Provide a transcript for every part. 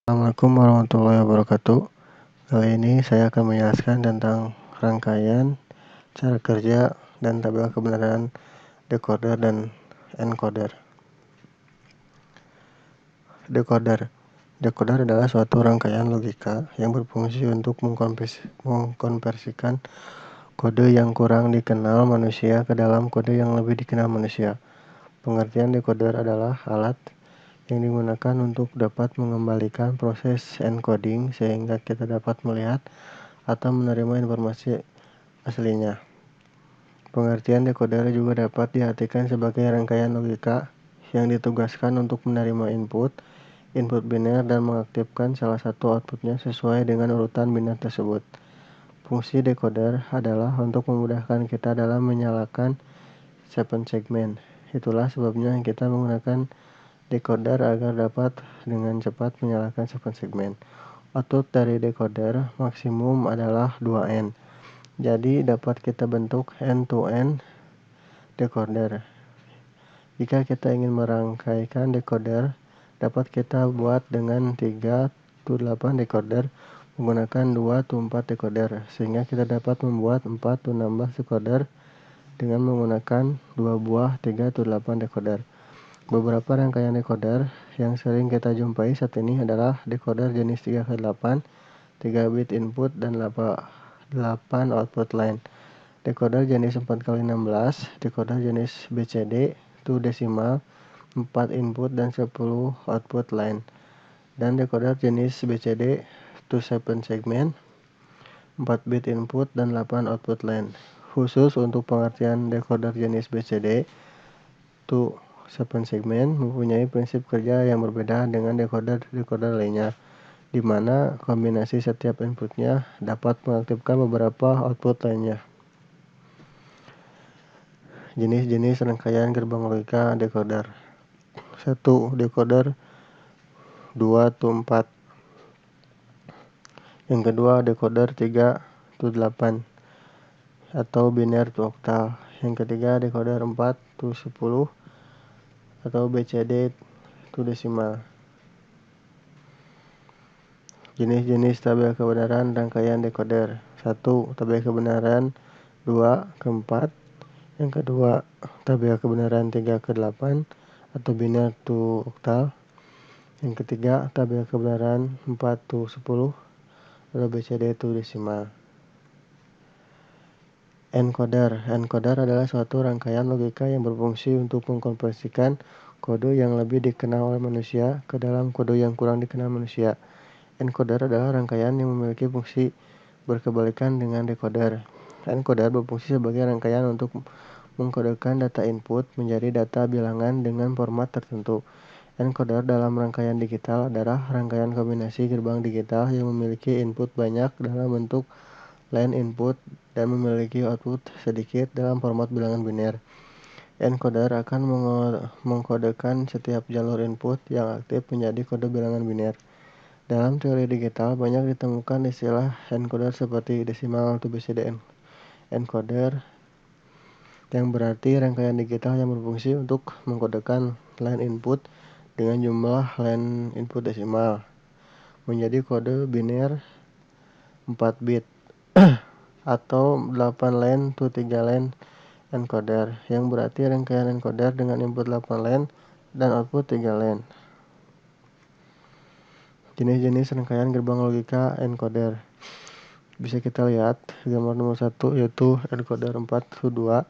Assalamualaikum warahmatullahi wabarakatuh. Kali ini saya akan menjelaskan tentang rangkaian, cara kerja, dan tabel kebenaran decoder dan encoder. Decoder adalah suatu rangkaian logika yang berfungsi untuk mengkonversikan kode yang kurang dikenal manusia ke dalam kode yang lebih dikenal manusia. Pengertian decoder adalah alat yang digunakan untuk dapat mengembalikan proses encoding sehingga kita dapat melihat atau menerima informasi aslinya. Pengertian decoder juga dapat diartikan sebagai rangkaian logika yang ditugaskan untuk menerima input biner dan mengaktifkan salah satu outputnya sesuai dengan urutan biner tersebut. Fungsi decoder adalah untuk memudahkan kita dalam menyalakan 7 segmen. Itulah sebabnya kita menggunakan decoder agar dapat dengan cepat menyalakan 7 segmen. Output dari decoder maksimum adalah 2N. Jadi dapat kita bentuk end-to-end decoder. Jika kita ingin merangkaikan decoder, dapat kita buat dengan 3-8 decoder menggunakan 2-4 decoder, sehingga kita dapat membuat 4-16 decoder dengan menggunakan 2 buah 3-8 decoder. Beberapa rangkaian decoder yang sering kita jumpai saat ini adalah decoder jenis 3x8, 3 bit input dan 8 output line. Decoder jenis 4x16, decoder jenis BCD, 2 decimal, 4 input dan 10 output line. Dan decoder jenis BCD, 2 7 segmen, 4 bit input dan 8 output line. Khusus untuk pengertian decoder jenis BCD, 2 7 segmen mempunyai prinsip kerja yang berbeda dengan decoder lainnya, di mana kombinasi setiap inputnya dapat mengaktifkan beberapa output lainnya. Jenis-jenis rangkaian gerbang logika decoder. 1. Decoder 2-4. Yang kedua, decoder 3-8 atau biner to octal. Yang ketiga, decoder 4-10 atau BCD to decimal. Jenis-jenis tabel kebenaran rangkaian decoder. 1. Tabel kebenaran 2-4. Yang kedua, tabel kebenaran 3-8 atau biner to octal. Yang ketiga, tabel kebenaran 4-10 atau BCD to decimal. Encoder adalah suatu rangkaian logika yang berfungsi untuk mengkonversikan kode yang lebih dikenal oleh manusia ke dalam kode yang kurang dikenal manusia. Encoder adalah rangkaian yang memiliki fungsi berkebalikan dengan decoder. Encoder berfungsi sebagai rangkaian untuk mengkodekan data input menjadi data bilangan dengan format tertentu. Encoder dalam rangkaian digital adalah rangkaian kombinasi gerbang digital yang memiliki input banyak dalam bentuk line input dan memiliki output sedikit dalam format bilangan biner. Encoder akan mengkodekan setiap jalur input yang aktif menjadi kode bilangan biner. Dalam teori digital banyak ditemukan istilah encoder seperti decimal to BCD encoder, yang berarti rangkaian digital yang berfungsi untuk mengkodekan line input dengan jumlah line input desimal menjadi kode biner 4 bit atau 8 line to 3 line encoder, yang berarti rangkaian encoder dengan input 8 line dan output 3 line. Jenis-jenis rangkaian gerbang logika encoder. Bisa kita lihat gambar nomor 1 yaitu encoder 4-2,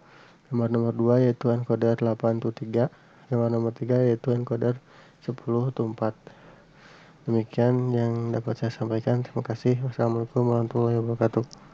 gambar nomor 2 yaitu encoder 8-3, gambar nomor 3 yaitu encoder 10-4. Demikian yang dapat saya sampaikan. Terima kasih. Wassalamualaikum warahmatullahi wabarakatuh.